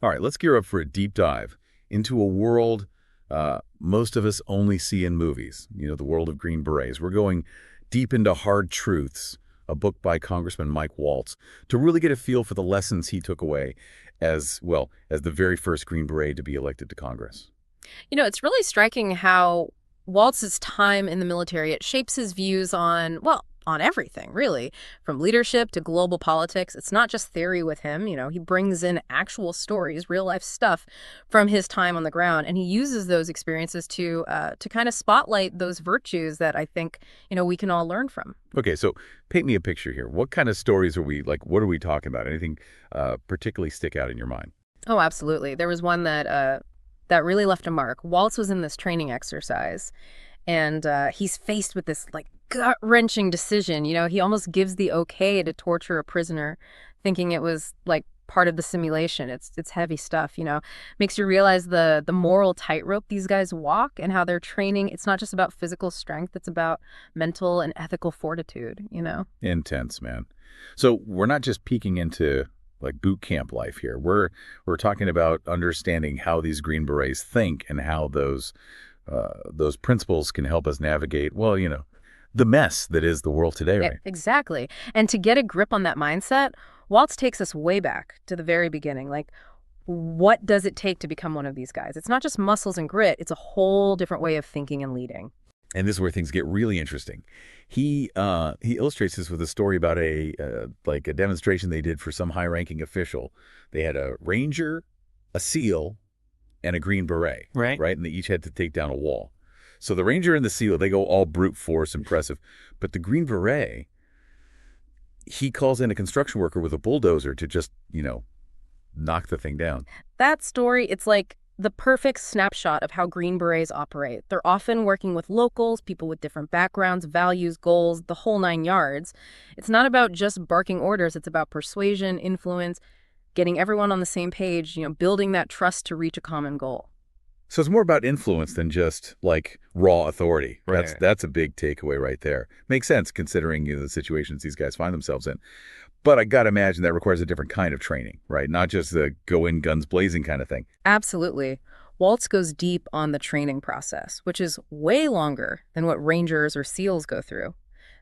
All right, let's gear up for a deep dive into a world most of us only see in movies, the world of Green Berets. We're going deep into Hard Truths, a book by Congressman Mike Waltz, to really get a feel for the lessons he took away as, well, as the very first Green Beret to be elected to Congress. It's really striking how Waltz's time in the military, it shapes his views on, well, on everything, really, from leadership to global politics. It's not just theory with him. He brings in actual stories, real life stuff from his time on the ground, and he uses those experiences to kind of spotlight those virtues that I think, we can all learn from. Okay, so paint me a picture here. What kind of stories are we, like, what are we talking about? Anything particularly stick out in your mind? Oh, absolutely. There was one that really left a mark. Waltz was in this training exercise, and he's faced with this like gut-wrenching decision. He almost gives the okay to torture a prisoner, thinking it was like part of the simulation. It's heavy stuff. Makes you realize the moral tightrope these guys walk and how they're training. It's not just about physical strength; it's about mental and ethical fortitude. Intense, man. So we're not just peeking into like boot camp life here. We're talking about understanding how these Green Berets think and how those principles can help us navigate, well, the mess that is the world today, right? Exactly. And to get a grip on that mindset, Waltz takes us way back to the very beginning. Like, what does it take to become one of these guys? It's not just muscles and grit. It's a whole different way of thinking and leading. And this is where things get really interesting. He illustrates this with a story about a demonstration they did for some high-ranking official. They had a ranger, a SEAL, and a Green Beret, Right. right? And they each had to take down a wall. So the ranger and the SEAL, they go all brute force, impressive. But the Green Beret, he calls in a construction worker with a bulldozer to just, knock the thing down. That story, it's like the perfect snapshot of how Green Berets operate. They're often working with locals, people with different backgrounds, values, goals, the whole 9 yards. It's not about just barking orders. It's about persuasion, influence, getting everyone on the same page, building that trust to reach a common goal. So it's more about influence than just like raw authority. Right. That's a big takeaway right there. Makes sense considering the situations these guys find themselves in. But I got to imagine that requires a different kind of training, right? Not just the go in guns blazing kind of thing. Absolutely. Waltz goes deep on the training process, which is way longer than what Rangers or SEALs go through.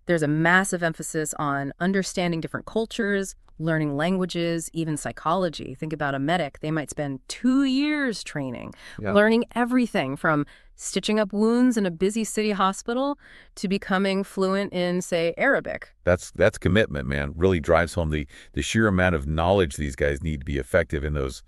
There's a massive emphasis on understanding different cultures, learning languages, even psychology. Think about a medic. They might spend 2 years training, Yeah. learning everything from stitching up wounds in a busy city hospital to becoming fluent in, say, Arabic. That's commitment, man. Really drives home the sheer amount of knowledge these guys need to be effective in those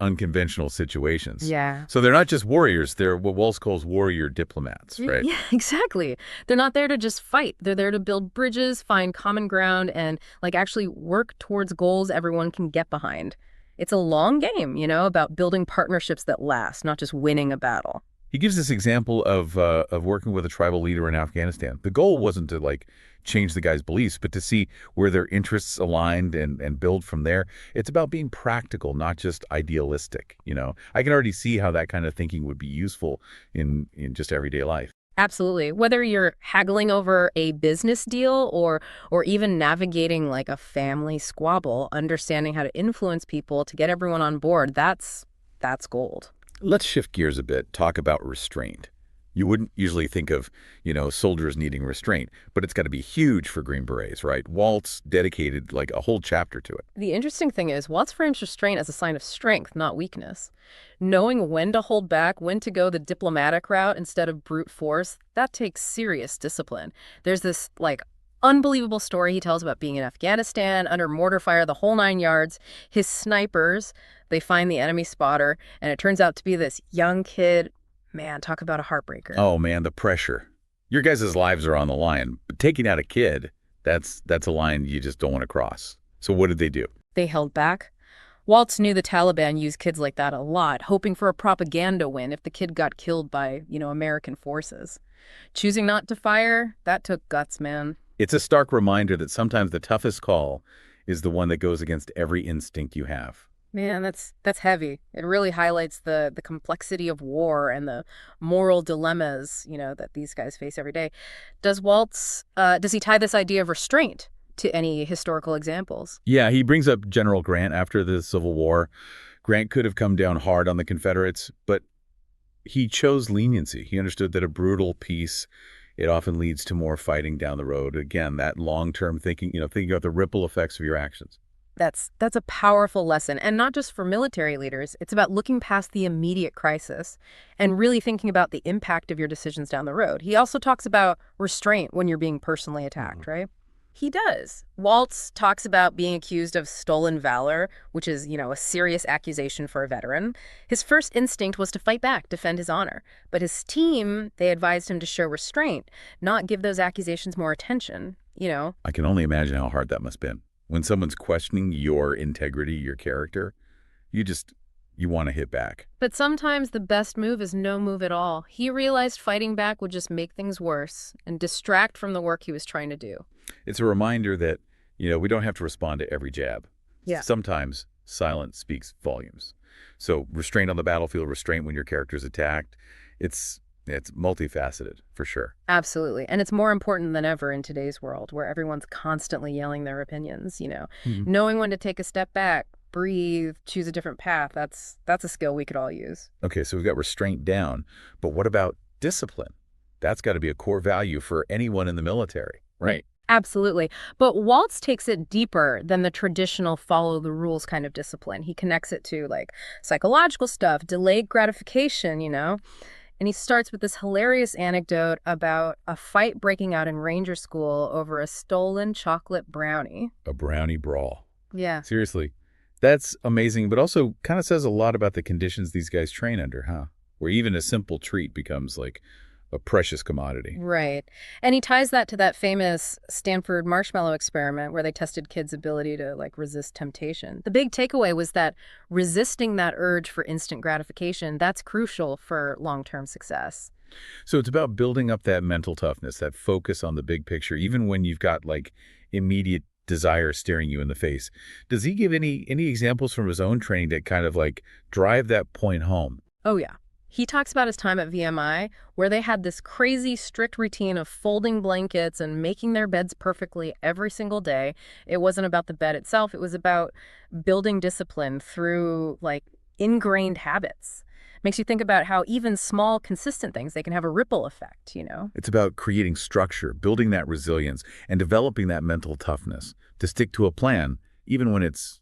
unconventional situations. Yeah. So they're not just warriors. They're what Waltz calls warrior diplomats, right? Yeah, exactly. They're not there to just fight. They're there to build bridges, find common ground, and actually work towards goals everyone can get behind. It's a long game, about building partnerships that last, not just winning a battle. He gives this example of working with a tribal leader in Afghanistan. The goal wasn't to change the guy's beliefs, but to see where their interests aligned and build from there. It's about being practical, not just idealistic. I can already see how that kind of thinking would be useful in just everyday life. Absolutely. Whether you're haggling over a business deal or even navigating like a family squabble, understanding how to influence people to get everyone on board, that's gold. Let's shift gears a bit, talk about restraint. You wouldn't usually think of, soldiers needing restraint, but it's got to be huge for Green Berets, right? Waltz dedicated like a whole chapter to it. The interesting thing is, Waltz frames restraint as a sign of strength, not weakness. Knowing when to hold back, when to go the diplomatic route instead of brute force, that takes serious discipline. There's this, unbelievable story he tells about being in Afghanistan, under mortar fire, the whole 9 yards. His snipers, they find the enemy spotter, and it turns out to be this young kid. Man, talk about a heartbreaker. Oh, man, the pressure. Your guys' lives are on the line, but taking out a kid, that's a line you just don't want to cross. So what did they do? They held back. Waltz knew the Taliban used kids like that a lot, hoping for a propaganda win if the kid got killed by, American forces. Choosing not to fire, that took guts, man. It's a stark reminder that sometimes the toughest call is the one that goes against every instinct you have. Man, that's heavy. It really highlights the complexity of war and the moral dilemmas, that these guys face every day. Does Waltz, does he tie this idea of restraint to any historical examples? Yeah, he brings up General Grant after the Civil War. Grant could have come down hard on the Confederates, but he chose leniency. He understood that a brutal peace, it often leads to more fighting down the road. Again, that long-term thinking, thinking about the ripple effects of your actions. That's a powerful lesson, and not just for military leaders. It's about looking past the immediate crisis and really thinking about the impact of your decisions down the road. He also talks about restraint when you're being personally attacked, right? He does. Waltz talks about being accused of stolen valor, which is, a serious accusation for a veteran. His first instinct was to fight back, defend his honor. But his team, they advised him to show restraint, not give those accusations more attention. I can only imagine how hard that must have been. When someone's questioning your integrity, your character, you want to hit back. But sometimes the best move is no move at all. He realized fighting back would just make things worse and distract from the work he was trying to do. It's a reminder that, we don't have to respond to every jab. Yeah. Sometimes silence speaks volumes. So restraint on the battlefield, restraint when your character's attacked, it's multifaceted for sure. Absolutely. And it's more important than ever in today's world where everyone's constantly yelling their opinions, Knowing when to take a step back, breathe, choose a different path, that's a skill we could all use. Okay, so we've got restraint down, but what about discipline? That's got to be a core value for anyone in the military, right? Absolutely. But Waltz takes it deeper than the traditional follow the rules kind of discipline. He connects it to psychological stuff, delayed gratification, And he starts with this hilarious anecdote about a fight breaking out in Ranger School over a stolen chocolate brownie. A brownie brawl. Yeah. Seriously. That's amazing, but also kind of says a lot about the conditions these guys train under, huh? Where even a simple treat becomes like a precious commodity. Right. And he ties that to that famous Stanford marshmallow experiment where they tested kids' ability to resist temptation. The big takeaway was that resisting that urge for instant gratification, that's crucial for long-term success. So it's about building up that mental toughness, that focus on the big picture, even when you've got immediate desire staring you in the face. Does he give any examples from his own training that kind of drive that point home? Oh, yeah. He talks about his time at VMI, where they had this crazy, strict routine of folding blankets and making their beds perfectly every single day. It wasn't about the bed itself. It was about building discipline through, ingrained habits. Makes you think about how even small, consistent things, they can have a ripple effect, It's about creating structure, building that resilience, and developing that mental toughness to stick to a plan, even when it's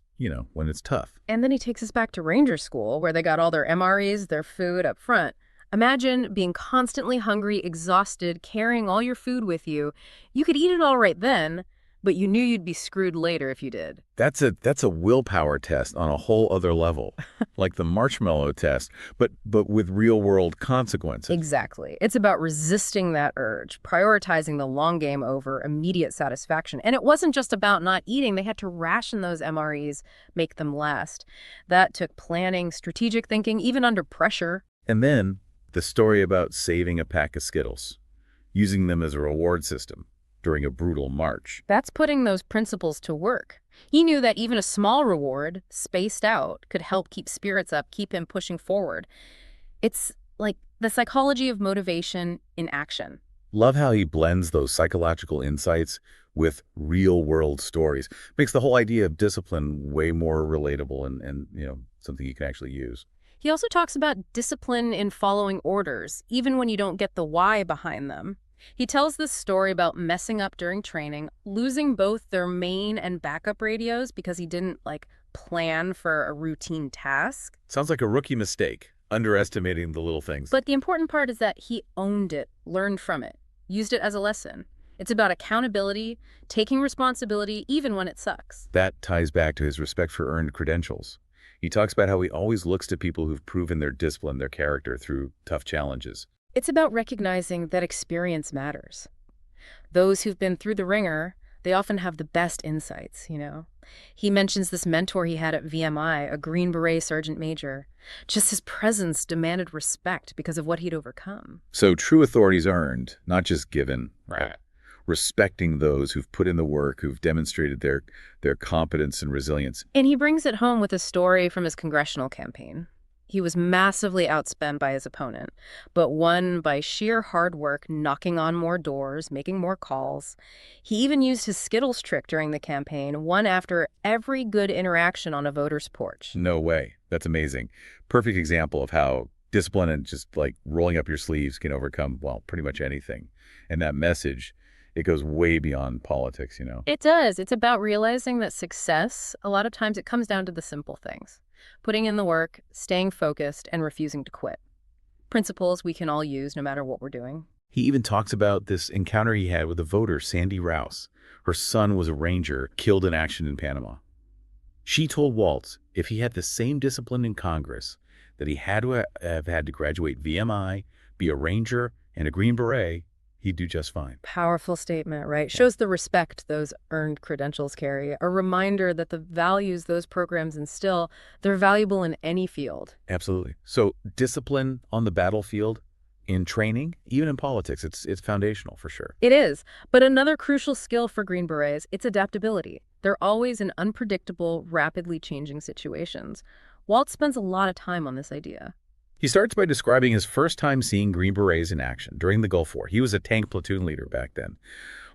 tough. And then he takes us back to Ranger School, where they got all their MREs, their food up front. Imagine being constantly hungry, exhausted, carrying all your food with you. You could eat it all right then, but you knew you'd be screwed later if you did. That's a willpower test on a whole other level, like the marshmallow test, but with real-world consequences. Exactly. It's about resisting that urge, prioritizing the long game over immediate satisfaction. And it wasn't just about not eating. They had to ration those MREs, make them last. That took planning, strategic thinking, even under pressure. And then the story about saving a pack of Skittles, using them as a reward system during a brutal march. That's putting those principles to work. He knew that even a small reward, spaced out, could help keep spirits up, keep him pushing forward. It's like the psychology of motivation in action. Love how he blends those psychological insights with real-world stories. Makes the whole idea of discipline way more relatable and something you can actually use. He also talks about discipline in following orders, even when you don't get the why behind them. He tells this story about messing up during training, losing both their main and backup radios because he didn't, plan for a routine task. Sounds like a rookie mistake, underestimating the little things. But the important part is that he owned it, learned from it, used it as a lesson. It's about accountability, taking responsibility, even when it sucks. That ties back to his respect for earned credentials. He talks about how he always looks to people who've proven their discipline, their character through tough challenges. It's about recognizing that experience matters. Those who've been through the ringer, they often have the best insights, He mentions this mentor he had at VMI, a Green Beret sergeant major. Just his presence demanded respect because of what he'd overcome. So true authority's earned, not just given. Right. Respecting those who've put in the work, who've demonstrated their competence and resilience. And he brings it home with a story from his congressional campaign. He was massively outspent by his opponent, but won by sheer hard work, knocking on more doors, making more calls. He even used his Skittles trick during the campaign, one after every good interaction on a voter's porch. No way. That's amazing. Perfect example of how discipline and just like rolling up your sleeves can overcome, well, pretty much anything. And that message, it goes way beyond politics, you know? It does. It's about realizing that success, a lot of times it comes down to the simple things. Putting in the work, staying focused, and refusing to quit. Principles we can all use no matter what we're doing. He even talks about this encounter he had with a voter, Sandy Rouse. Her son was a ranger killed in action in Panama. She told Waltz if he had the same discipline in Congress, that he had to have had to graduate VMI, be a ranger, and a Green Beret, he'd do just fine. Powerful statement, right? Shows the respect those earned credentials carry. A reminder that the values those programs instill, they're valuable in any field. Absolutely. So discipline on the battlefield, in training, even in politics, it's foundational for sure. It is. But another crucial skill for Green Berets, it's adaptability. They're always in unpredictable, rapidly changing situations. Walt spends a lot of time on this idea. He starts by describing his first time seeing Green Berets in action during the Gulf War. He was a tank platoon leader back then.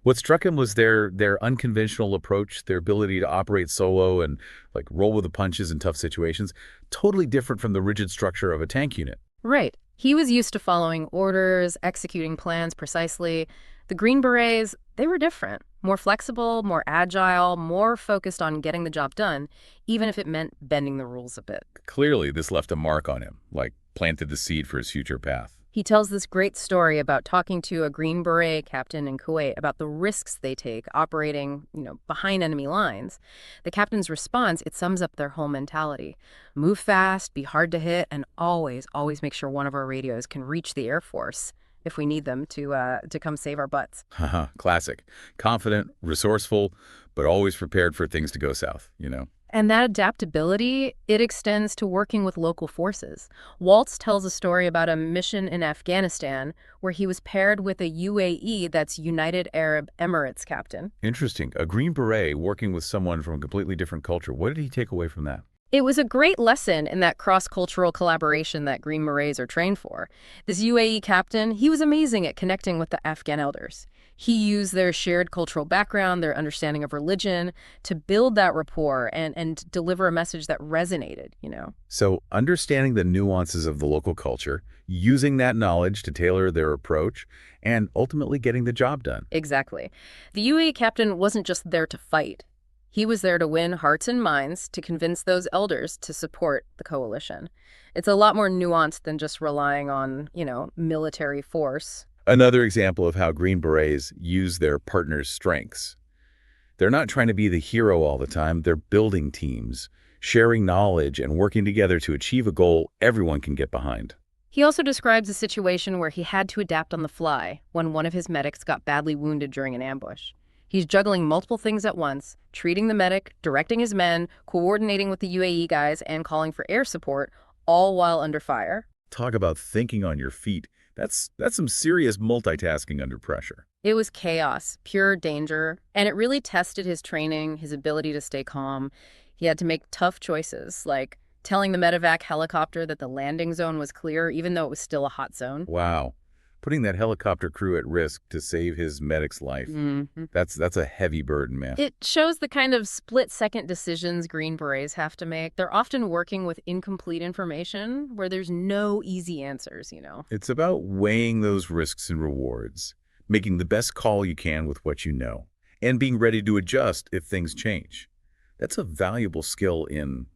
What struck him was their unconventional approach, their ability to operate solo and like roll with the punches in tough situations, totally different from the rigid structure of a tank unit. Right. He was used to following orders, executing plans precisely. The Green Berets, they were different. More flexible, more agile, more focused on getting the job done, even if it meant bending the rules a bit. Clearly, this left a mark on him, like planted the seed for his future path. He tells this great story about talking to a Green Beret captain in Kuwait about the risks they take operating, behind enemy lines. The captain's response, it sums up their whole mentality. Move fast, be hard to hit, and always, always make sure one of our radios can reach the Air Force if we need them to come save our butts. Haha, classic. Confident, resourceful, but always prepared for things to go south, you know? And that adaptability, it extends to working with local forces. Waltz tells a story about a mission in Afghanistan where he was paired with a UAE, that's United Arab Emirates captain. Interesting. A Green Beret working with someone from a completely different culture. What did he take away from that? It was a great lesson in that cross-cultural collaboration that Green Berets are trained for. This UAE captain, he was amazing at connecting with the Afghan elders. He used their shared cultural background, their understanding of religion, to build that rapport and deliver a message that resonated. So understanding the nuances of the local culture, using that knowledge to tailor their approach, and ultimately getting the job done. Exactly. The UAE captain wasn't just there to fight. He was there to win hearts and minds, to convince those elders to support the coalition. It's a lot more nuanced than just relying on, military force. Another example of how Green Berets use their partners' strengths. They're not trying to be the hero all the time. They're building teams, sharing knowledge, and working together to achieve a goal everyone can get behind. He also describes a situation where he had to adapt on the fly when one of his medics got badly wounded during an ambush. He's juggling multiple things at once, treating the medic, directing his men, coordinating with the UAE guys, and calling for air support, all while under fire. Talk about thinking on your feet. That's some serious multitasking under pressure. It was chaos, pure danger, and it really tested his training, his ability to stay calm. He had to make tough choices, like telling the medevac helicopter that the landing zone was clear, even though it was still a hot zone. Wow. Putting that helicopter crew at risk to save his medic's life. Mm-hmm. That's a heavy burden, man. It shows the kind of split-second decisions Green Berets have to make. They're often working with incomplete information where there's no easy answers. It's about weighing those risks and rewards, making the best call you can with what you know, and being ready to adjust if things change. That's a valuable skill in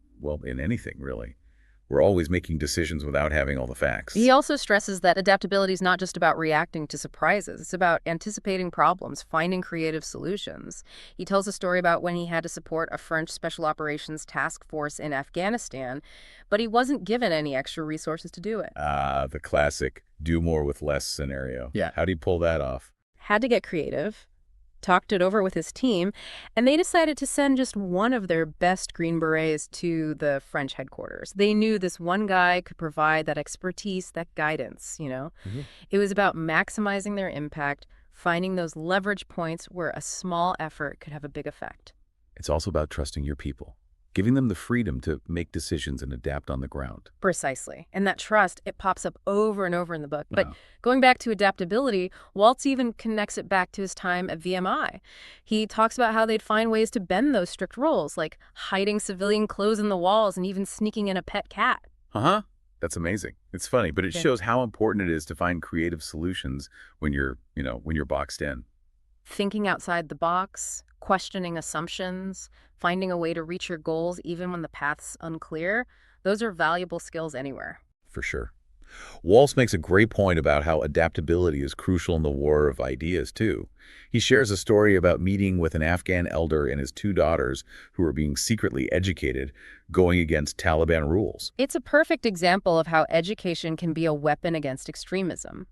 anything, really. We're always making decisions without having all the facts. He also stresses that adaptability is not just about reacting to surprises. It's about anticipating problems, finding creative solutions. He tells a story about when he had to support a French Special Operations Task Force in Afghanistan, but he wasn't given any extra resources to do it. The classic do more with less scenario. Yeah. How do you pull that off? Had to get creative. Talked it over with his team, and they decided to send just one of their best Green Berets to the French headquarters. They knew this one guy could provide that expertise, that guidance. Mm-hmm. It was about maximizing their impact, finding those leverage points where a small effort could have a big effect. It's also about trusting your people, giving them the freedom to make decisions and adapt on the ground. Precisely. And that trust, it pops up over and over in the book. But Wow. going back to adaptability, Waltz even connects it back to his time at VMI. He talks about how they'd find ways to bend those strict rules, like hiding civilian clothes in the walls and even sneaking in a pet cat. Uh-huh. That's amazing. It's funny, but it Yeah. shows how important it is to find creative solutions when you're boxed in. Thinking outside the box, questioning assumptions, finding a way to reach your goals even when the path's unclear, those are valuable skills anywhere. For sure. Waltz makes a great point about how adaptability is crucial in the war of ideas, too. He shares a story about meeting with an Afghan elder and his two daughters who were being secretly educated, going against Taliban rules. It's a perfect example of how education can be a weapon against extremism.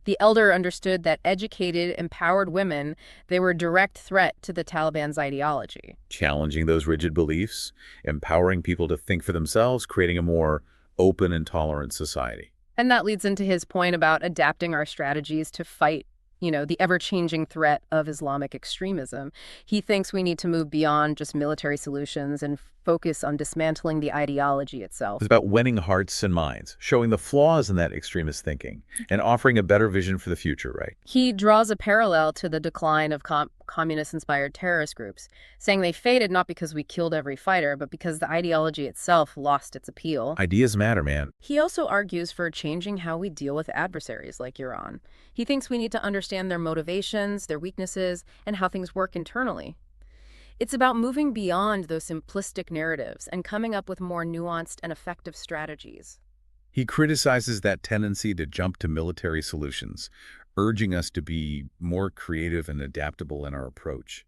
The elder understood that educated, empowered women, they were a direct threat to the Taliban's ideology. Challenging those rigid beliefs, empowering people to think for themselves, creating a more open and tolerant society. And that leads into his point about adapting our strategies to fight, the ever-changing threat of Islamic extremism. He thinks we need to move beyond just military solutions and focus on dismantling the ideology itself. It's about winning hearts and minds, showing the flaws in that extremist thinking, and offering a better vision for the future, right? He draws a parallel to the decline of communist-inspired terrorist groups, saying they faded not because we killed every fighter, but because the ideology itself lost its appeal. Ideas matter, man. He also argues for changing how we deal with adversaries like Iran. He thinks we need to understand their motivations, their weaknesses, and how things work internally. It's about moving beyond those simplistic narratives and coming up with more nuanced and effective strategies. He criticizes that tendency to jump to military solutions, urging us to be more creative and adaptable in our approach.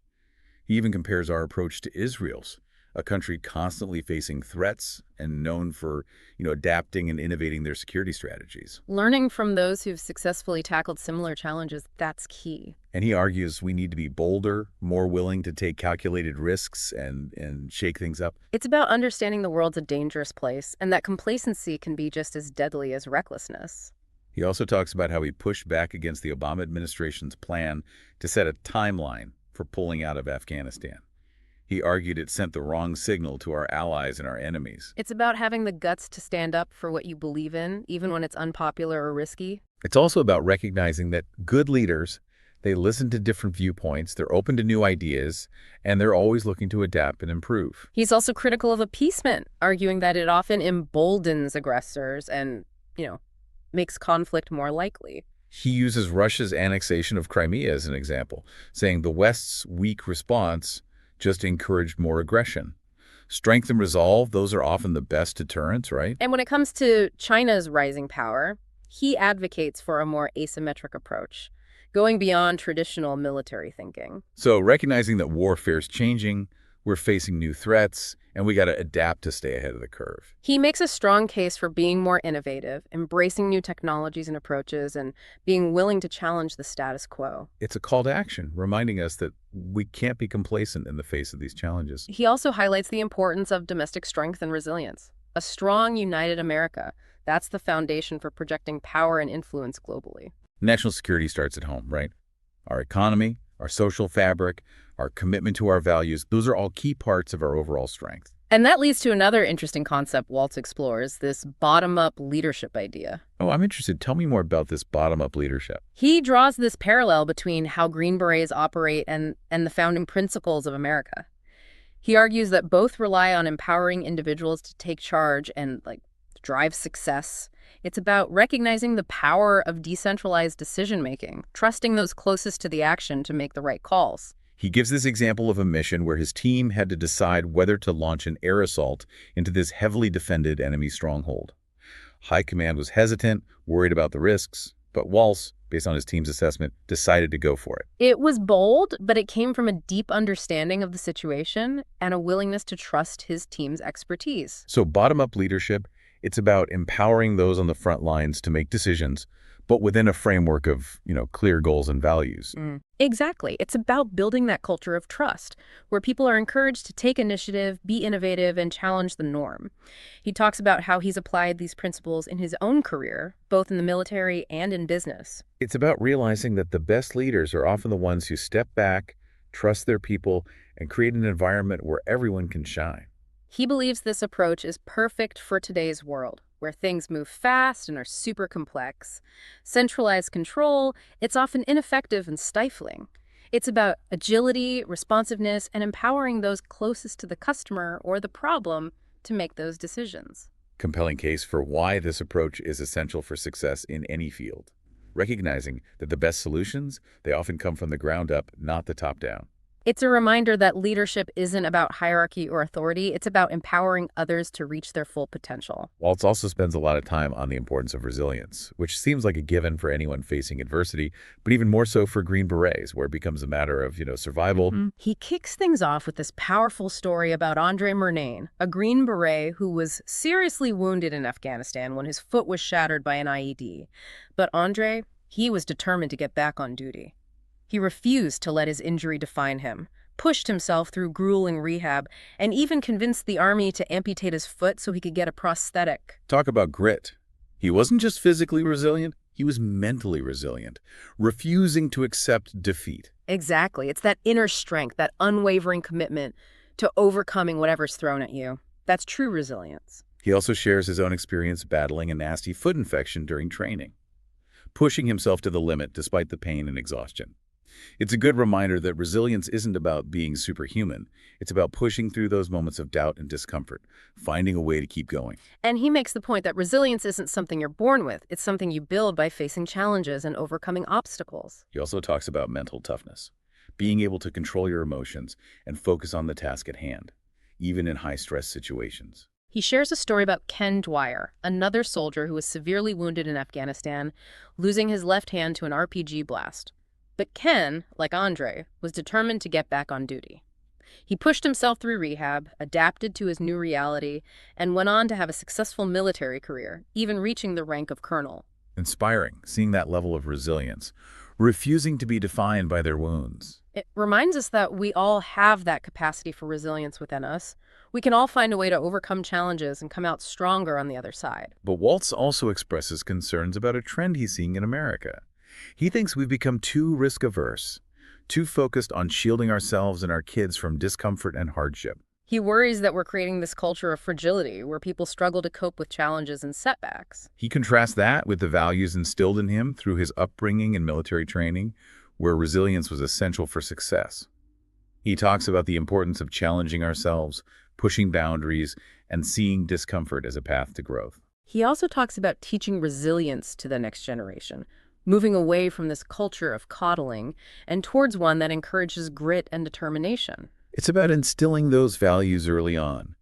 He even compares our approach to Israel's, a country constantly facing threats and known for, adapting and innovating their security strategies. Learning from those who've successfully tackled similar challenges, that's key. And he argues we need to be bolder, more willing to take calculated risks and shake things up. It's about understanding the world's a dangerous place and that complacency can be just as deadly as recklessness. He also talks about how he pushed back against the Obama administration's plan to set a timeline for pulling out of Afghanistan. He argued it sent the wrong signal to our allies and our enemies. It's about having the guts to stand up for what you believe in, even when it's unpopular or risky. It's also about recognizing that good leaders, they listen to different viewpoints, they're open to new ideas, and they're always looking to adapt and improve. He's also critical of appeasement, arguing that it often emboldens aggressors and, makes conflict more likely. He uses Russia's annexation of Crimea as an example, saying the West's weak response just encouraged more aggression. Strength and resolve, those are often the best deterrents, right? And when it comes to China's rising power, he advocates for a more asymmetric approach, going beyond traditional military thinking. So recognizing that warfare is changing, we're facing new threats, and we got to adapt to stay ahead of the curve. He makes a strong case for being more innovative, embracing new technologies and approaches, and being willing to challenge the status quo. It's a call to action, reminding us that we can't be complacent in the face of these challenges. He also highlights the importance of domestic strength and resilience. A strong, united America, that's the foundation for projecting power and influence globally. National security starts at home, right? Our economy, our social fabric, our commitment to our values, those are all key parts of our overall strength. And that leads to another interesting concept Waltz explores, this bottom-up leadership idea. Oh, I'm interested. Tell me more about this bottom-up leadership. He draws this parallel between how Green Berets operate and the founding principles of America. He argues that both rely on empowering individuals to take charge and, drive success. It's about recognizing the power of decentralized decision-making, trusting those closest to the action to make the right calls. He gives this example of a mission where his team had to decide whether to launch an air assault into this heavily defended enemy stronghold. High command was hesitant, worried about the risks, but Waltz, based on his team's assessment, decided to go for it. It was bold, but it came from a deep understanding of the situation and a willingness to trust his team's expertise. So bottom-up leadership, it's about empowering those on the front lines to make decisions, but within a framework of, clear goals and values. Exactly. It's about building that culture of trust, where people are encouraged to take initiative, be innovative, and challenge the norm. He talks about how he's applied these principles in his own career, both in the military and in business. It's about realizing that the best leaders are often the ones who step back, trust their people, and create an environment where everyone can shine. He believes this approach is perfect for today's world, where things move fast and are super complex. Centralized control, it's often ineffective and stifling. It's about agility, responsiveness, and empowering those closest to the customer or the problem to make those decisions. Compelling case for why this approach is essential for success in any field. Recognizing that the best solutions, they often come from the ground up, not the top down. It's a reminder that leadership isn't about hierarchy or authority, it's about empowering others to reach their full potential. Waltz also spends a lot of time on the importance of resilience, which seems like a given for anyone facing adversity, but even more so for Green Berets, where it becomes a matter of, survival. He kicks things off with this powerful story about Andre Murnane, a Green Beret who was seriously wounded in Afghanistan when his foot was shattered by an IED. But Andre, he was determined to get back on duty. He refused to let his injury define him, pushed himself through grueling rehab, and even convinced the army to amputate his foot so he could get a prosthetic. Talk about grit. He wasn't just physically resilient, he was mentally resilient, refusing to accept defeat. Exactly. It's that inner strength, that unwavering commitment to overcoming whatever's thrown at you. That's true resilience. He also shares his own experience battling a nasty foot infection during training, pushing himself to the limit despite the pain and exhaustion. It's a good reminder that resilience isn't about being superhuman. It's about pushing through those moments of doubt and discomfort, finding a way to keep going. And he makes the point that resilience isn't something you're born with. It's something you build by facing challenges and overcoming obstacles. He also talks about mental toughness, being able to control your emotions and focus on the task at hand, even in high-stress situations. He shares a story about Ken Dwyer, another soldier who was severely wounded in Afghanistan, losing his left hand to an RPG blast. But Ken, like Andre, was determined to get back on duty. He pushed himself through rehab, adapted to his new reality, and went on to have a successful military career, even reaching the rank of colonel. Inspiring, seeing that level of resilience, refusing to be defined by their wounds. It reminds us that we all have that capacity for resilience within us. We can all find a way to overcome challenges and come out stronger on the other side. But Waltz also expresses concerns about a trend he's seeing in America. He thinks we've become too risk-averse, too focused on shielding ourselves and our kids from discomfort and hardship. He worries that we're creating this culture of fragility where people struggle to cope with challenges and setbacks. He contrasts that with the values instilled in him through his upbringing and military training, where resilience was essential for success. He talks about the importance of challenging ourselves, pushing boundaries, and seeing discomfort as a path to growth. He also talks about teaching resilience to the next generation, moving away from this culture of coddling and towards one that encourages grit and determination. It's about instilling those values early on,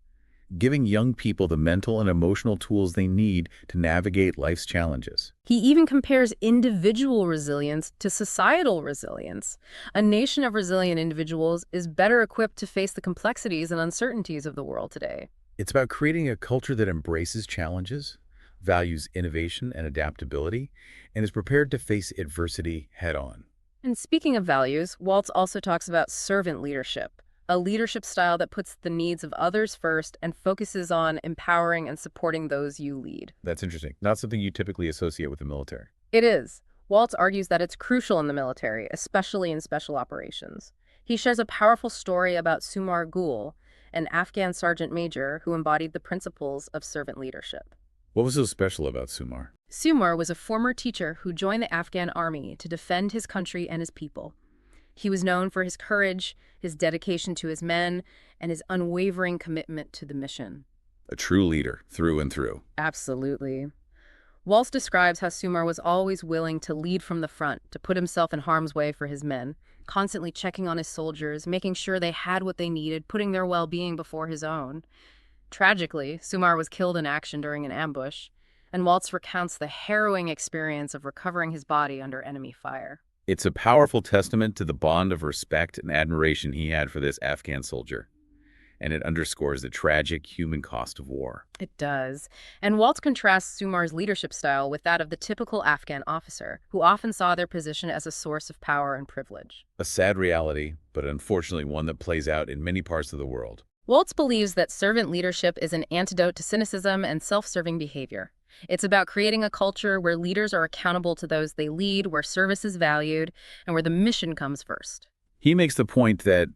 giving young people the mental and emotional tools they need to navigate life's challenges. He even compares individual resilience to societal resilience. A nation of resilient individuals is better equipped to face the complexities and uncertainties of the world today. It's about creating a culture that embraces challenges, values innovation and adaptability, and is prepared to face adversity head-on. And speaking of values, Waltz also talks about servant leadership, a leadership style that puts the needs of others first and focuses on empowering and supporting those you lead. That's interesting. Not something you typically associate with the military. It is. Waltz argues that it's crucial in the military, especially in special operations. He shares a powerful story about Sumar Gul, an Afghan sergeant major who embodied the principles of servant leadership. What was so special about Sumar? Sumar was a former teacher who joined the Afghan army to defend his country and his people. He was known for his courage, his dedication to his men, and his unwavering commitment to the mission. A true leader, through and through. Absolutely. Waltz describes how Sumar was always willing to lead from the front, to put himself in harm's way for his men, constantly checking on his soldiers, making sure they had what they needed, putting their well-being before his own. Tragically, Sumar was killed in action during an ambush, and Waltz recounts the harrowing experience of recovering his body under enemy fire. It's a powerful testament to the bond of respect and admiration he had for this Afghan soldier, and it underscores the tragic human cost of war. It does. And Waltz contrasts Sumar's leadership style with that of the typical Afghan officer, who often saw their position as a source of power and privilege. A sad reality, but unfortunately one that plays out in many parts of the world. Waltz believes that servant leadership is an antidote to cynicism and self-serving behavior. It's about creating a culture where leaders are accountable to those they lead, where service is valued, and where the mission comes first. He makes the point that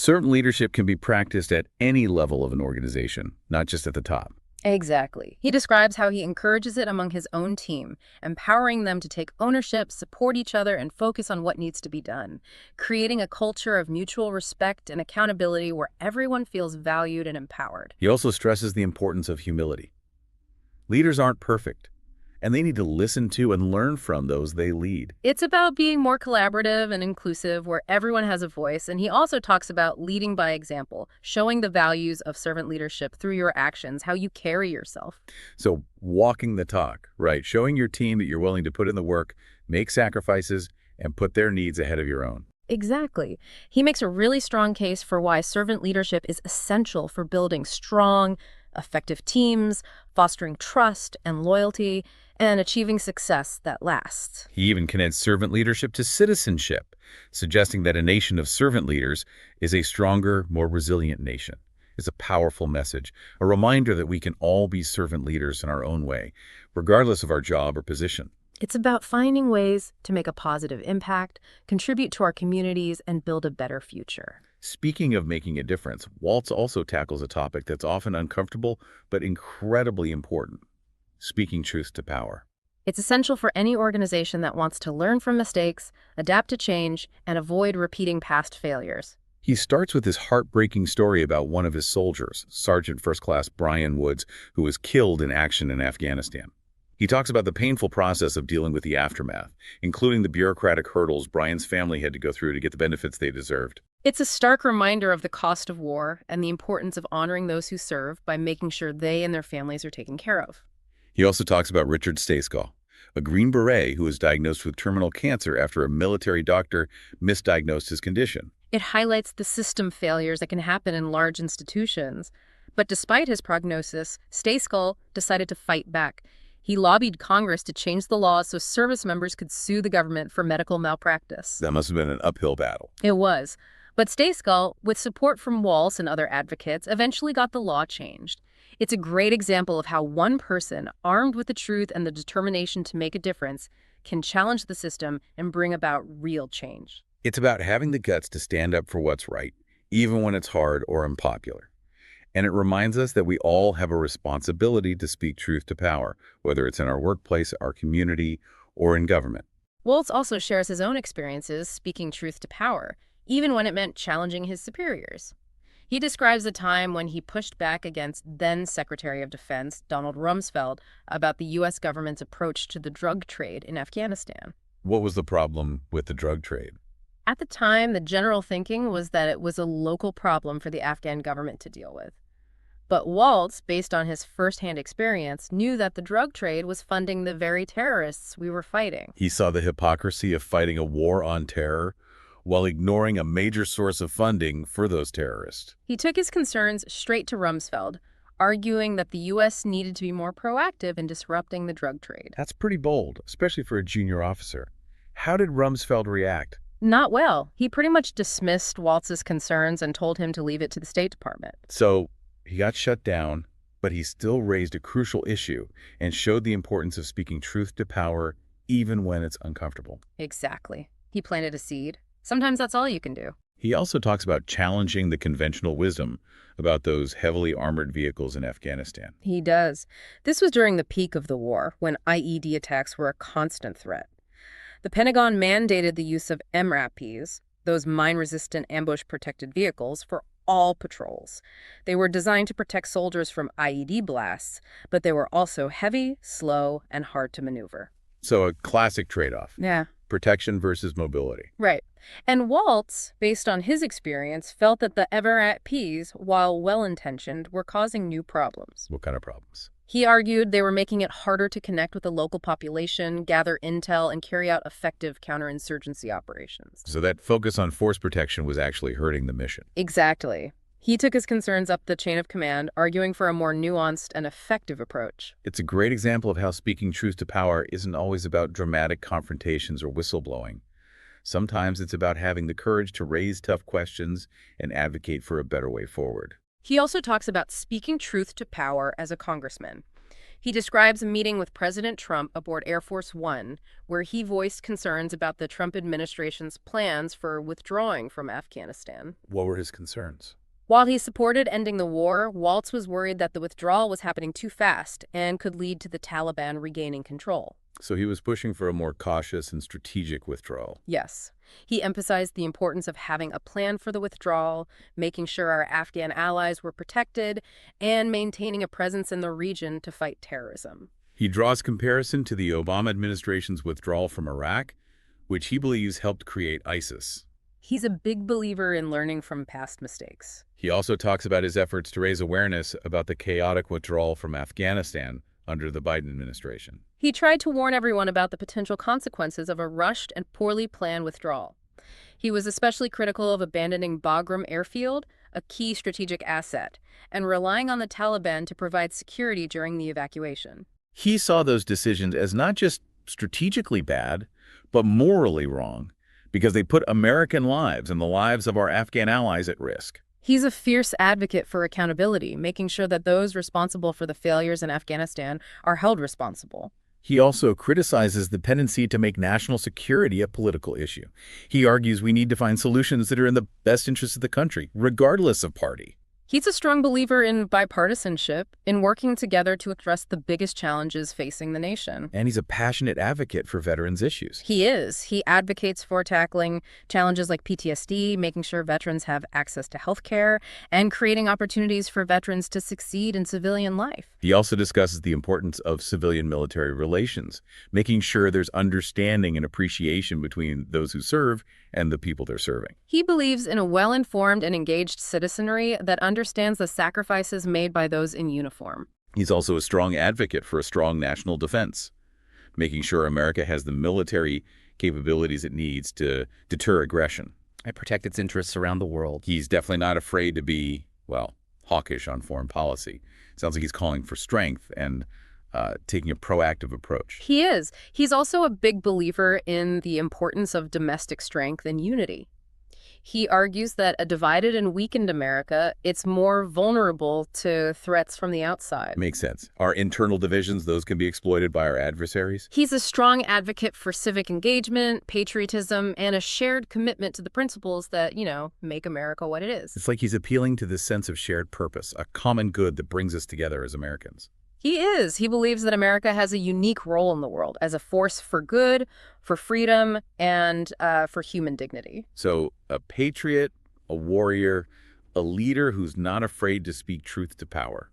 Servant leadership can be practiced at any level of an organization, not just at the top. Exactly. He describes how he encourages it among his own team, empowering them to take ownership, support each other, and focus on what needs to be done, creating a culture of mutual respect and accountability where everyone feels valued and empowered. He also stresses the importance of humility. Leaders aren't perfect, and they need to listen to and learn from those they lead. It's about being more collaborative and inclusive where everyone has a voice, and he also talks about leading by example, showing the values of servant leadership through your actions, how you carry yourself. So walking the talk, right? Showing your team that you're willing to put in the work, make sacrifices, and put their needs ahead of your own. Exactly. He makes a really strong case for why servant leadership is essential for building strong, effective teams, fostering trust and loyalty, and achieving success that lasts. He even connects servant leadership to citizenship, suggesting that a nation of servant leaders is a stronger, more resilient nation. It's a powerful message, a reminder that we can all be servant leaders in our own way, regardless of our job or position. It's about finding ways to make a positive impact, contribute to our communities, and build a better future. Speaking of making a difference, Waltz also tackles a topic that's often uncomfortable but incredibly important: speaking truth to power. It's essential for any organization that wants to learn from mistakes, adapt to change, and avoid repeating past failures. He starts with his heartbreaking story about one of his soldiers, Sergeant First Class Brian Woods, who was killed in action in Afghanistan. He talks about the painful process of dealing with the aftermath, including the bureaucratic hurdles Brian's family had to go through to get the benefits they deserved. It's a stark reminder of the cost of war and the importance of honoring those who serve by making sure they and their families are taken care of. He also talks about Richard Stayskull, a Green Beret who was diagnosed with terminal cancer after a military doctor misdiagnosed his condition. It highlights the system failures that can happen in large institutions. But despite his prognosis, Stayskull decided to fight back. He lobbied Congress to change the laws so service members could sue the government for medical malpractice. That must have been an uphill battle. It was. But Stayskull, with support from Waltz and other advocates, eventually got the law changed. It's a great example of how one person, armed with the truth and the determination to make a difference, can challenge the system and bring about real change. It's about having the guts to stand up for what's right, even when it's hard or unpopular. And it reminds us that we all have a responsibility to speak truth to power, whether it's in our workplace, our community, or in government. Waltz also shares his own experiences speaking truth to power, even when it meant challenging his superiors. He describes a time when he pushed back against then Secretary of Defense Donald Rumsfeld about the U.S. government's approach to the drug trade in Afghanistan. What was the problem with the drug trade? At the time, the general thinking was that it was a local problem for the Afghan government to deal with. But Waltz, based on his firsthand experience, knew that the drug trade was funding the very terrorists we were fighting. He saw the hypocrisy of fighting a war on terror while ignoring a major source of funding for those terrorists. He took his concerns straight to Rumsfeld, arguing that the U.S. needed to be more proactive in disrupting the drug trade. That's pretty bold, especially for a junior officer. How did Rumsfeld react? Not well. He pretty much dismissed Waltz's concerns and told him to leave it to the State Department. So he got shut down, but he still raised a crucial issue and showed the importance of speaking truth to power even when it's uncomfortable. Exactly. He planted a seed. Sometimes that's all you can do. He also talks about challenging the conventional wisdom about those heavily armored vehicles in Afghanistan. He does. This was during the peak of the war, when IED attacks were a constant threat. The Pentagon mandated the use of MRAPs, those mine-resistant ambush-protected vehicles, for all patrols. They were designed to protect soldiers from IED blasts, but they were also heavy, slow, and hard to maneuver. So a classic trade-off. Yeah. Protection versus mobility. Right. And Waltz, based on his experience, felt that the MRAPs, while well-intentioned, were causing new problems. What kind of problems? He argued they were making it harder to connect with the local population, gather intel, and carry out effective counterinsurgency operations. So that focus on force protection was actually hurting the mission. Exactly. He took his concerns up the chain of command, arguing for a more nuanced and effective approach. It's a great example of how speaking truth to power isn't always about dramatic confrontations or whistleblowing. Sometimes it's about having the courage to raise tough questions and advocate for a better way forward. He also talks about speaking truth to power as a congressman. He describes a meeting with President Trump aboard Air Force One, where he voiced concerns about the Trump administration's plans for withdrawing from Afghanistan. What were his concerns? While he supported ending the war, Waltz was worried that the withdrawal was happening too fast and could lead to the Taliban regaining control. So he was pushing for a more cautious and strategic withdrawal. Yes. He emphasized the importance of having a plan for the withdrawal, making sure our Afghan allies were protected, and maintaining a presence in the region to fight terrorism. He draws comparison to the Obama administration's withdrawal from Iraq, which he believes helped create ISIS. He's a big believer in learning from past mistakes. He also talks about his efforts to raise awareness about the chaotic withdrawal from Afghanistan under the Biden administration. He tried to warn everyone about the potential consequences of a rushed and poorly planned withdrawal. He was especially critical of abandoning Bagram airfield, a key strategic asset, and relying on the Taliban to provide security during the evacuation. He saw those decisions as not just strategically bad, but morally wrong, because they put American lives and the lives of our Afghan allies at risk. He's a fierce advocate for accountability, making sure that those responsible for the failures in Afghanistan are held responsible. He also criticizes the tendency to make national security a political issue. He argues we need to find solutions that are in the best interest of the country, regardless of party. He's a strong believer in bipartisanship, in working together to address the biggest challenges facing the nation. And he's a passionate advocate for veterans' issues. He is. He advocates for tackling challenges like PTSD, making sure veterans have access to health care, and creating opportunities for veterans to succeed in civilian life. He also discusses the importance of civilian-military relations, making sure there's understanding and appreciation between those who serve and the people they're serving. He believes in a well-informed and engaged citizenry that understands the sacrifices made by those in uniform. He's also a strong advocate for a strong national defense, making sure America has the military capabilities it needs to deter aggression and protect its interests around the world. He's definitely not afraid to be, well, hawkish on foreign policy. Sounds like he's calling for strength and taking a proactive approach. He is. He's also a big believer in the importance of domestic strength and unity. He argues that a divided and weakened America, it's more vulnerable to threats from the outside. Makes sense. Our internal divisions, those can be exploited by our adversaries. He's a strong advocate for civic engagement, patriotism, and a shared commitment to the principles that, make America what it is. It's like he's appealing to this sense of shared purpose, a common good that brings us together as Americans. He is. He believes that America has a unique role in the world as a force for good, for freedom, and for human dignity. So a patriot, a warrior, a leader who's not afraid to speak truth to power.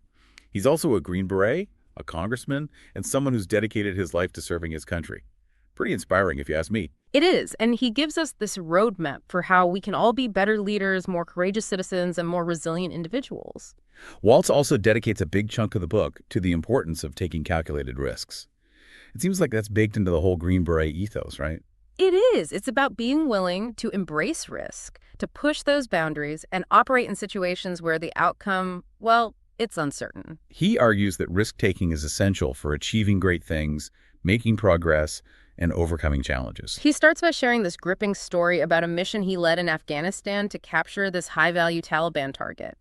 He's also a Green Beret, a congressman, and someone who's dedicated his life to serving his country. Pretty inspiring, if you ask me. It is, and he gives us this roadmap for how we can all be better leaders, more courageous citizens, and more resilient individuals. Waltz also dedicates a big chunk of the book to the importance of taking calculated risks. It seems like that's baked into the whole Green Beret ethos, right? It is. It's about being willing to embrace risk, to push those boundaries, and operate in situations where the outcome, well, it's uncertain. He argues that risk-taking is essential for achieving great things, making progress, and overcoming challenges. He starts by sharing this gripping story about a mission he led in Afghanistan to capture this high-value Taliban target.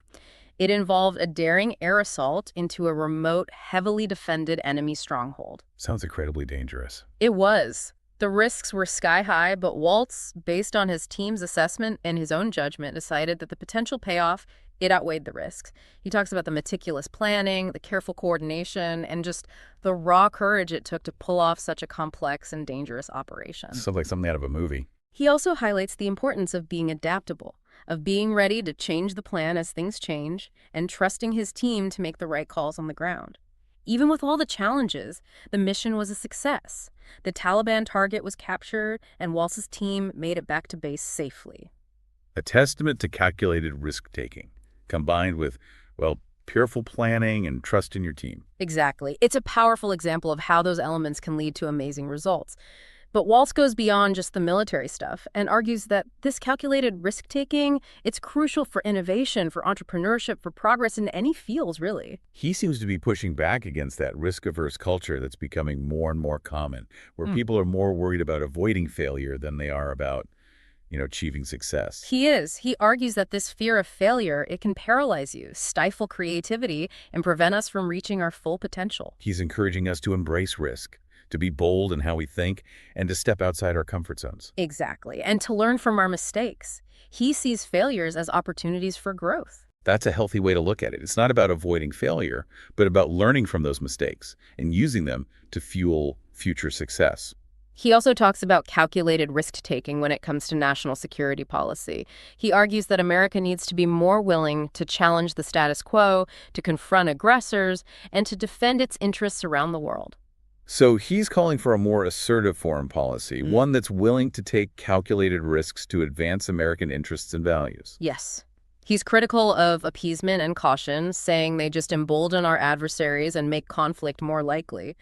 It involved a daring air assault into a remote, heavily defended enemy stronghold. Sounds incredibly dangerous. It was. The risks were sky high, but Waltz, based on his team's assessment and his own judgment, decided that the potential payoff, it outweighed the risks. He talks about the meticulous planning, the careful coordination, and just the raw courage it took to pull off such a complex and dangerous operation. Sounds like something out of a movie. He also highlights the importance of being adaptable, of being ready to change the plan as things change, and trusting his team to make the right calls on the ground. Even with all the challenges, the mission was a success. The Taliban target was captured, and Waltz's team made it back to base safely. A testament to calculated risk-taking, combined with, well, careful planning and trust in your team. Exactly. It's a powerful example of how those elements can lead to amazing results. But Waltz goes beyond just the military stuff and argues that this calculated risk-taking, it's crucial for innovation, for entrepreneurship, for progress in any fields, really. He seems to be pushing back against that risk-averse culture that's becoming more and more common, where people are more worried about avoiding failure than they are about, achieving success. He is. He argues that this fear of failure, it can paralyze you, stifle creativity, and prevent us from reaching our full potential. He's encouraging us to embrace risk, to be bold in how we think, and to step outside our comfort zones. Exactly. And to learn from our mistakes. He sees failures as opportunities for growth. That's a healthy way to look at it. It's not about avoiding failure, but about learning from those mistakes and using them to fuel future success. He also talks about calculated risk-taking when it comes to national security policy. He argues that America needs to be more willing to challenge the status quo, to confront aggressors, and to defend its interests around the world. So he's calling for a more assertive foreign policy, one that's willing to take calculated risks to advance American interests and values. Yes. He's critical of appeasement and caution, saying they just embolden our adversaries and make conflict more likely.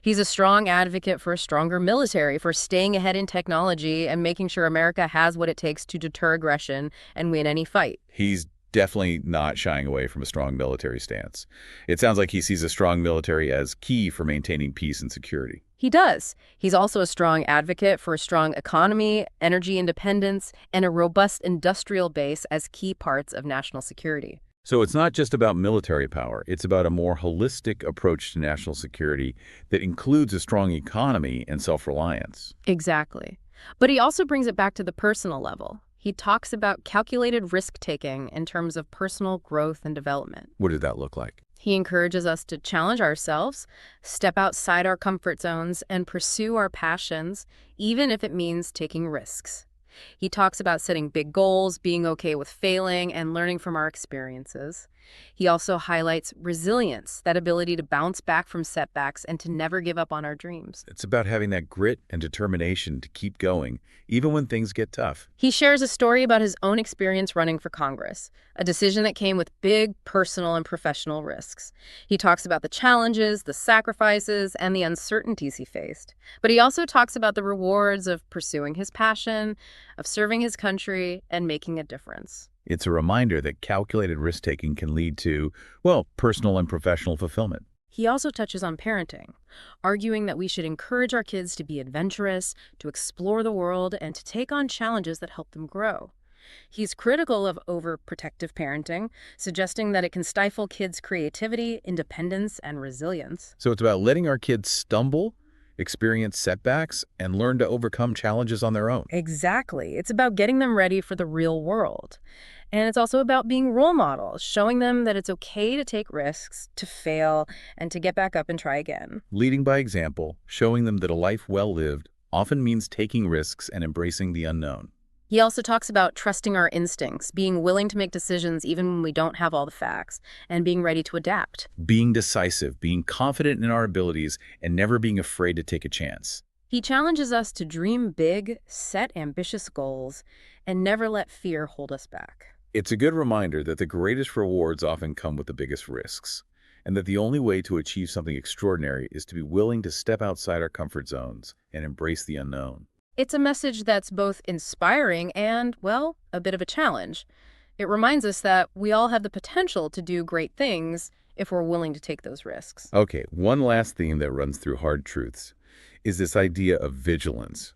He's a strong advocate for a stronger military, for staying ahead in technology and making sure America has what it takes to deter aggression and win any fight. He's definitely not shying away from a strong military stance. It sounds like he sees a strong military as key for maintaining peace and security. He does. He's also a strong advocate for a strong economy, energy independence, and a robust industrial base as key parts of national security. So it's not just about military power. It's about a more holistic approach to national security that includes a strong economy and self-reliance. Exactly. But he also brings it back to the personal level. He talks about calculated risk-taking in terms of personal growth and development. What did that look like? He encourages us to challenge ourselves, step outside our comfort zones, and pursue our passions, even if it means taking risks. He talks about setting big goals, being okay with failing, and learning from our experiences. He also highlights resilience, that ability to bounce back from setbacks and to never give up on our dreams. It's about having that grit and determination to keep going, even when things get tough. He shares a story about his own experience running for Congress, a decision that came with big personal and professional risks. He talks about the challenges, the sacrifices, and the uncertainties he faced. But he also talks about the rewards of pursuing his passion, of serving his country, and making a difference. It's a reminder that calculated risk-taking can lead to, well, personal and professional fulfillment. He also touches on parenting, arguing that we should encourage our kids to be adventurous, to explore the world, and to take on challenges that help them grow. He's critical of overprotective parenting, suggesting that it can stifle kids' creativity, independence, and resilience. So it's about letting our kids stumble, experience setbacks, and learn to overcome challenges on their own. Exactly. It's about getting them ready for the real world. And it's also about being role models, showing them that it's okay to take risks, to fail, and to get back up and try again. Leading by example, showing them that a life well lived often means taking risks and embracing the unknown. He also talks about trusting our instincts, being willing to make decisions even when we don't have all the facts, and being ready to adapt. Being decisive, being confident in our abilities, and never being afraid to take a chance. He challenges us to dream big, set ambitious goals, and never let fear hold us back. It's a good reminder that the greatest rewards often come with the biggest risks, and that the only way to achieve something extraordinary is to be willing to step outside our comfort zones and embrace the unknown. It's a message that's both inspiring and, well, a bit of a challenge. It reminds us that we all have the potential to do great things if we're willing to take those risks. Okay, one last theme that runs through Hard Truths is this idea of vigilance.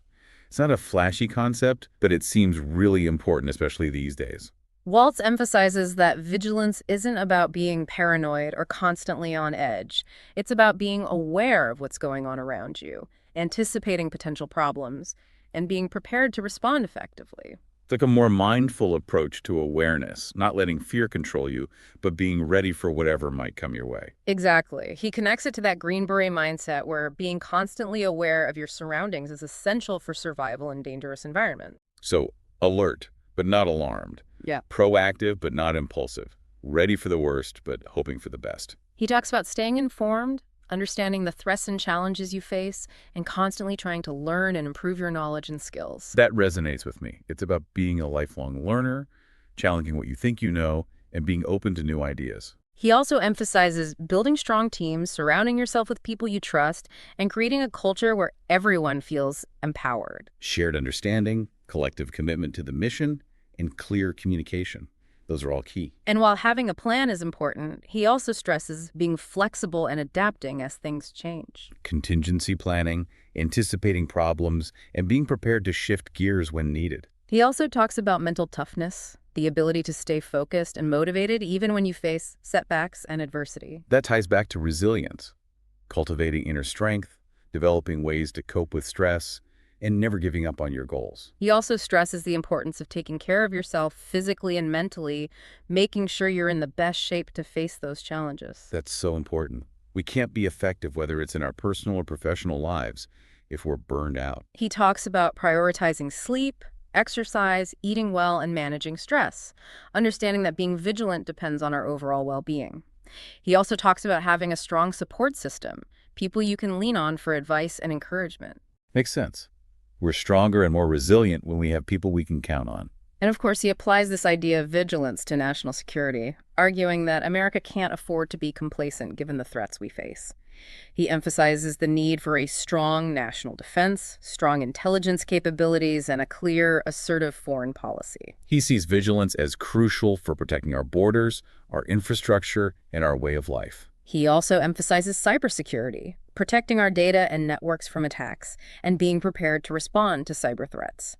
It's not a flashy concept, but it seems really important, especially these days. Waltz emphasizes that vigilance isn't about being paranoid or constantly on edge. It's about being aware of what's going on around you, anticipating potential problems, and being prepared to respond effectively. It's like a more mindful approach to awareness, not letting fear control you, but being ready for whatever might come your way. Exactly. He connects it to that Green Beret mindset where being constantly aware of your surroundings is essential for survival in dangerous environments. So, alert, but not alarmed. Yeah. Proactive, but not impulsive. Ready for the worst, but hoping for the best. He talks about staying informed, understanding the threats and challenges you face, and constantly trying to learn and improve your knowledge and skills. That resonates with me. It's about being a lifelong learner, challenging what you think you know, and being open to new ideas. He also emphasizes building strong teams, surrounding yourself with people you trust, and creating a culture where everyone feels empowered. Shared understanding, collective commitment to the mission, and clear communication. Those are all key. And while having a plan is important, he also stresses being flexible and adapting as things change. Contingency planning, anticipating problems, and being prepared to shift gears when needed. He also talks about mental toughness, the ability to stay focused and motivated even when you face setbacks and adversity. That ties back to resilience, cultivating inner strength, developing ways to cope with stress, and never giving up on your goals. He also stresses the importance of taking care of yourself physically and mentally, making sure you're in the best shape to face those challenges. That's so important. We can't be effective, whether it's in our personal or professional lives, if we're burned out. He talks about prioritizing sleep, exercise, eating well, and managing stress, understanding that being vigilant depends on our overall well-being. He also talks about having a strong support system, people you can lean on for advice and encouragement. Makes sense. We're stronger and more resilient when we have people we can count on. And of course, he applies this idea of vigilance to national security, arguing that America can't afford to be complacent given the threats we face. He emphasizes the need for a strong national defense, strong intelligence capabilities, and a clear, assertive foreign policy. He sees vigilance as crucial for protecting our borders, our infrastructure, and our way of life. He also emphasizes cybersecurity, protecting our data and networks from attacks, and being prepared to respond to cyber threats.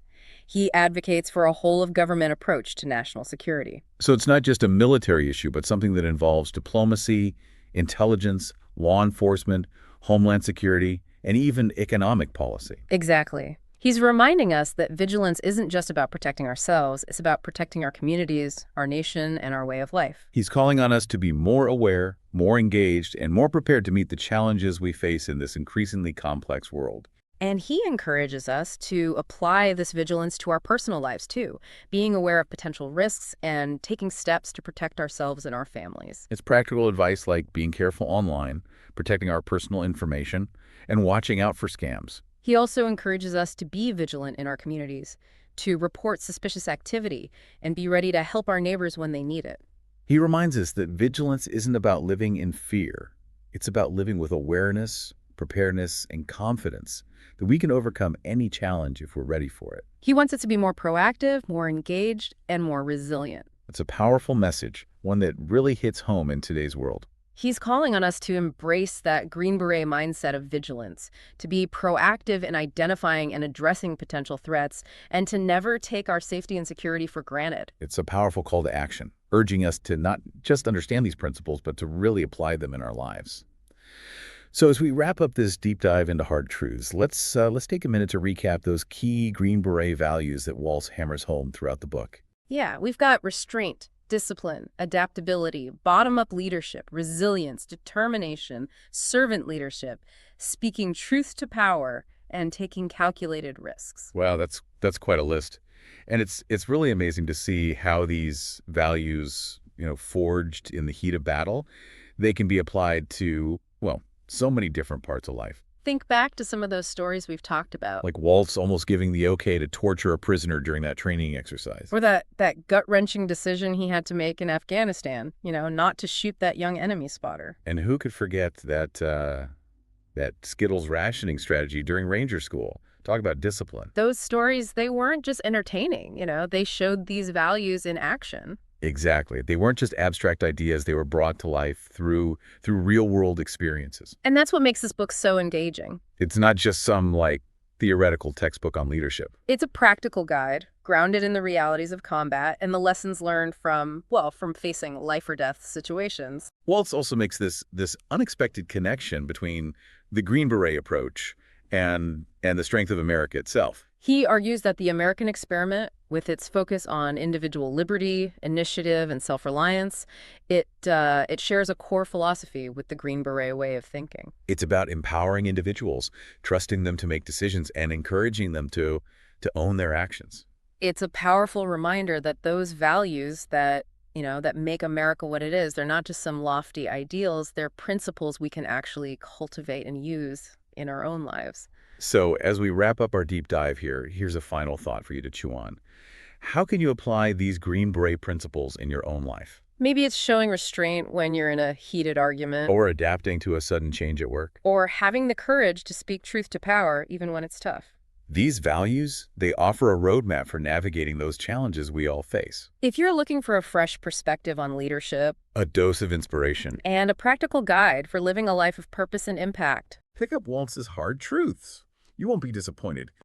He advocates for a whole-of-government approach to national security. So it's not just a military issue, but something that involves diplomacy, intelligence, law enforcement, homeland security, and even economic policy. Exactly. He's reminding us that vigilance isn't just about protecting ourselves, it's about protecting our communities, our nation, and our way of life. He's calling on us to be more aware, more engaged, and more prepared to meet the challenges we face in this increasingly complex world. And he encourages us to apply this vigilance to our personal lives, too, being aware of potential risks and taking steps to protect ourselves and our families. It's practical advice like being careful online, protecting our personal information, and watching out for scams. He also encourages us to be vigilant in our communities, to report suspicious activity, and be ready to help our neighbors when they need it. He reminds us that vigilance isn't about living in fear. It's about living with awareness, preparedness, and confidence that we can overcome any challenge if we're ready for it. He wants us to be more proactive, more engaged, and more resilient. It's a powerful message, one that really hits home in today's world. He's calling on us to embrace that Green Beret mindset of vigilance, to be proactive in identifying and addressing potential threats, and to never take our safety and security for granted. It's a powerful call to action, urging us to not just understand these principles, but to really apply them in our lives. So as we wrap up this deep dive into hard truths, let's take a minute to recap those key Green Beret values that Waltz hammers home throughout the book. Yeah, we've got restraint, discipline, adaptability, bottom-up leadership, resilience, determination, servant leadership, speaking truth to power, and taking calculated risks. Wow, that's quite a list. And it's really amazing to see how these values, forged in the heat of battle, they can be applied to, well, so many different parts of life. Think back to some of those stories we've talked about. Like Waltz almost giving the okay to torture a prisoner during that training exercise. Or that gut-wrenching decision he had to make in Afghanistan, not to shoot that young enemy spotter. And who could forget that Skittles rationing strategy during Ranger School? Talk about discipline. Those stories, they weren't just entertaining, they showed these values in action. Exactly. They weren't just abstract ideas. They were brought to life through real-world experiences. And that's what makes this book so engaging. It's not just some, theoretical textbook on leadership. It's a practical guide, grounded in the realities of combat and the lessons learned from facing life-or-death situations. Waltz also makes this unexpected connection between the Green Beret approach and the strength of America itself. He argues that the American experiment, with its focus on individual liberty, initiative, and self-reliance, it shares a core philosophy with the Green Beret way of thinking. It's about empowering individuals, trusting them to make decisions, and encouraging them to own their actions. It's a powerful reminder that those values that make America what it is, they're not just some lofty ideals, they're principles we can actually cultivate and use in our own lives. So as we wrap up our deep dive here, here's a final thought for you to chew on. How can you apply these Green Beret principles in your own life? Maybe it's showing restraint when you're in a heated argument. Or adapting to a sudden change at work. Or having the courage to speak truth to power even when it's tough. These values, they offer a roadmap for navigating those challenges we all face. If you're looking for a fresh perspective on leadership, A dose of inspiration. and a practical guide for living a life of purpose and impact, Pick up Waltz's Hard Truths. You won't be disappointed.